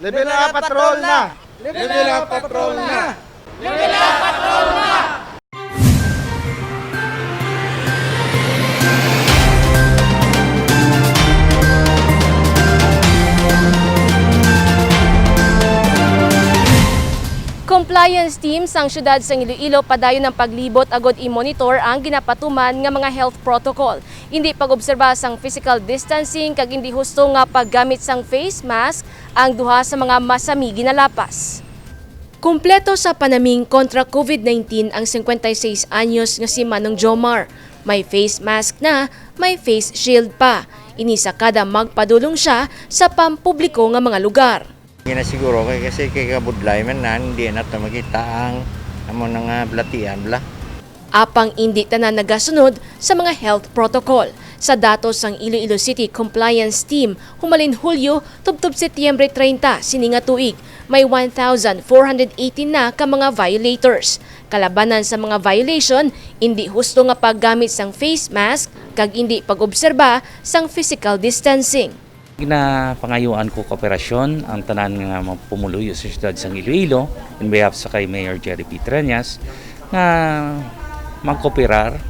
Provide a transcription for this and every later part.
Level up patrol na! Level up patrol na! Level up patrol na! Compliance team sang syudad sang Iloilo padayon ng paglibot agod i-monitor ang ginapatuman nga mga health protocol. Hindi pag-obserba sang physical distancing kag hindi husto nga paggamit sang face mask ang duha sa mga masami ginalapas. Kumpleto sa panaming kontra COVID-19 ang 56 anyos nga si Manong Jomar. May face mask na, may face shield pa. Inisa kada magpadulong siya sa pampubliko nga mga lugar. Siguro kasi kay kabudlay man na hindi na ito makita ang amo nga blatian bla. Apang hindi tanan nagasunod sa mga health protocol. Sa datos ng Iloilo City Compliance Team, humalin Hulyo, tubtob Setyembre 30, sininga tuig, may 1,418 na ka mga violators. Kalabanan sa mga violation, hindi husto nga paggamit sang face mask, kag hindi pag-obserba sang physical distancing. Ginapangayuan ko kooperasyon ang tanan nga pumuluyo sa siyudad sang Iloilo in behalf sa kay Mayor Jerry Petrañas nga magkooperar,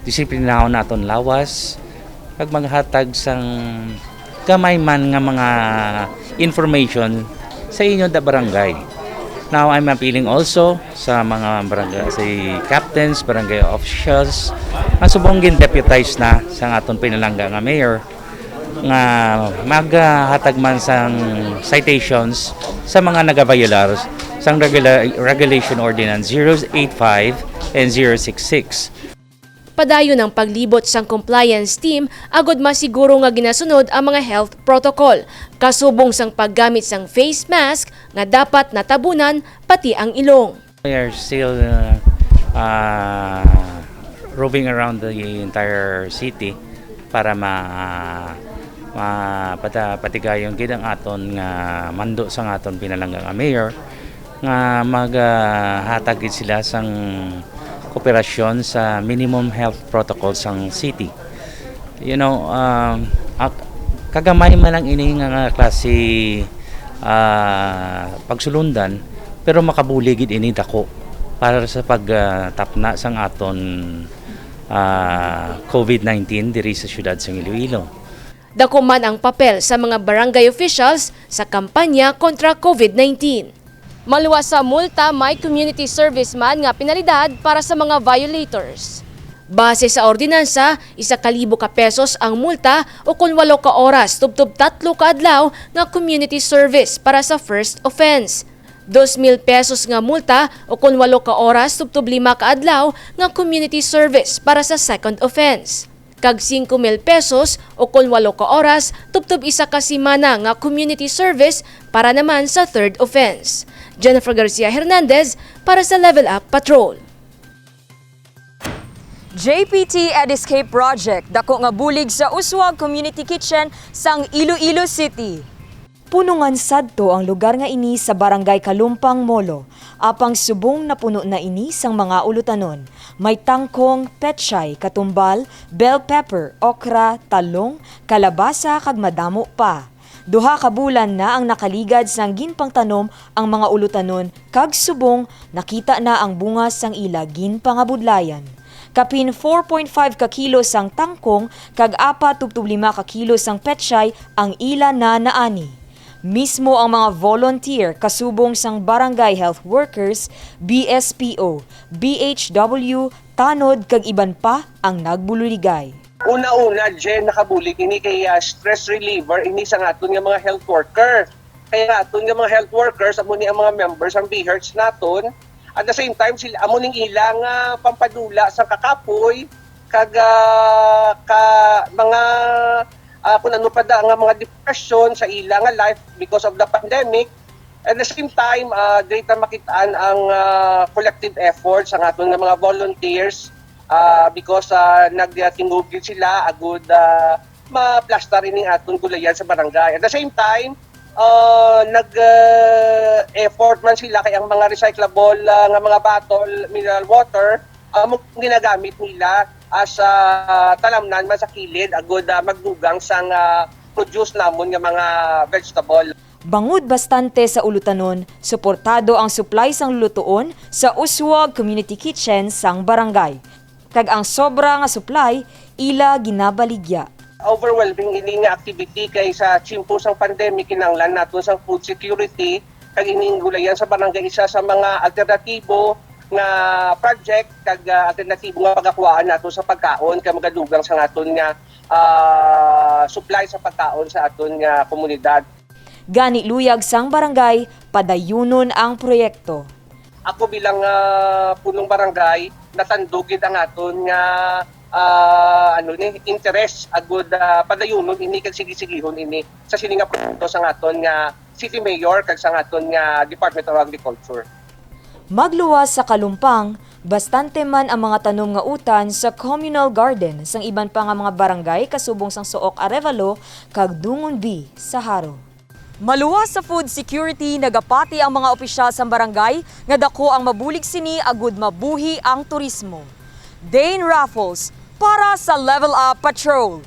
disiplinahon naton lawas, pag maghatag sang gamay man nga mga information sa inyo da barangay. Now I'm appealing also sa mga barangay, sa captains, barangay officials, nga subong gin-deputize na sa aton pinalangga nga mayor nga maghatag man sang citations sa mga nagaviolar sang Regulation Ordinance 085 and 066. Padayon ang paglibot sang compliance team agod masiguro nga ginasunod ang mga health protocol, kasubong sang paggamit sang face mask nga dapat natabunan pati ang ilong. We are still roving around the entire city para patigayon gid ang aton nga mando sang aton pinalangga nga mayor nga maghatag gid sila sang kooperasyon sa minimum health protocol sang city. You know, kagamay man lang ini nga klase pagsulundan pero makabuli gid ini dako para sa pagtapna sang aton COVID-19 diri sa syudad sang Iloilo. Dako man ang papel sa mga barangay officials sa kampanya kontra COVID-19. Maluwas sa multa, may community service man nga penalidad para sa mga violators. Base sa ordinansa, 1,000 ka pesos ang multa o kung 8 ka oras, tubtob 3 ka adlaw nga community service para sa first offense. 2,000 pesos nga multa o kung 8 ka oras, tubtob 5 ka adlaw nga community service para sa second offense. Kag 5,000 pesos o kung 8 ka oras, tubtob 1 ka simana nga community service para naman sa third offense. Jennifer Garcia Hernandez para sa Level Up Patrol. JPT Edescape Project dako nga bulig sa Uswag Community Kitchen sang Iloilo City. Punungan sadto ang lugar nga ini sa Barangay Kalumpang, Molo. Apang subong na puno na ini sang mga ulutanon. May tangkong, pechay, katumbal, bell pepper, okra, talong, kalabasa kag madamo pa. Duha ka bulan na ang nakaligad sang ginpangtanom ang mga ulutanon kag subong nakita na ang bunga sang ila ginpangabudlayan. Kapin 4.5 ka kilo sang tangkong kag 4.5 ka kilo sang pechay ang ila na naani. Mismo ang mga volunteer kasubong sang barangay health workers, BSPO, BHW, tanod kag iban pa ang nagbululigay. Una-una, Jen, nakabulig ini kay stress reliever, ini sa aton nga mga health worker. Kaya aton nga mga health workers, amo ni ang mga members ang BHERTS naton. At the same time, sila amo ning ilang pampadula sa kakapoy, kag mga kung ano pa da nga mga depression sa ilang life because of the pandemic. At the same time, data makitaan ang collective efforts ang aton nga mga volunteers because nagtingugid sila agud ma-plaster ning aton gulayan sa barangay. At the same time, nag-effort man sila kay ang mga recyclable nga mga bottle, mineral water, ginagamit nila as talamnan man sa kilid agud magdugang sang produce namon nga mga vegetable. Bangod bastante sa ulutanon, suportado ang supply sang lulutuon sa Uswag Community Kitchen sang barangay. Kag ang sobra nga supply, ila ginabaligya. Overwhelming ini nga activity kay sa chimpo sang pandemic kinanglan naton sang food security kag ining gulayan sa barangay isa sa mga alternatibo nga project kag alternatibo nga pagakuhaan nato sa pagkaon kay magadugang sa aton nga supply sa pagkaon sa aton nga komunidad. Gani luyag sang barangay, padayunon ang proyekto. Ako bilang punong barangay natandugid ang aton nga interest agud padayunon ini kag sige-sigihon ini sa sini nga proyekto sa aton nga City Mayor kag sa aton nga Department of Agriculture. Magluwas sa Kalumpang, bastante man ang mga tanom nga utan sa communal garden sang iban pa nga mga barangay kasubong sang Suok Arevalo kag Dungon B sa Haro. Maluwas sa food security, nagapati ang mga opisyal sa barangay nga dako ang mabulig sini agud mabuhi ang turismo. Dane Raffles para sa Level Up Patrol.